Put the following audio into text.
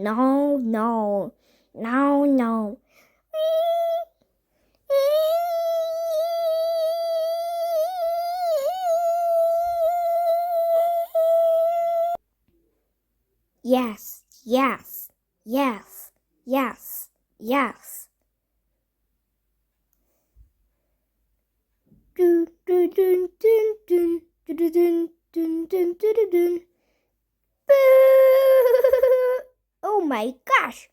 No, no, no, no. Yes, yes, yes, yes, yes. Dun, dun, dun, dun, dun, dun, dun, dun, dun, dun, dun, dun. Boo! Oh my gosh!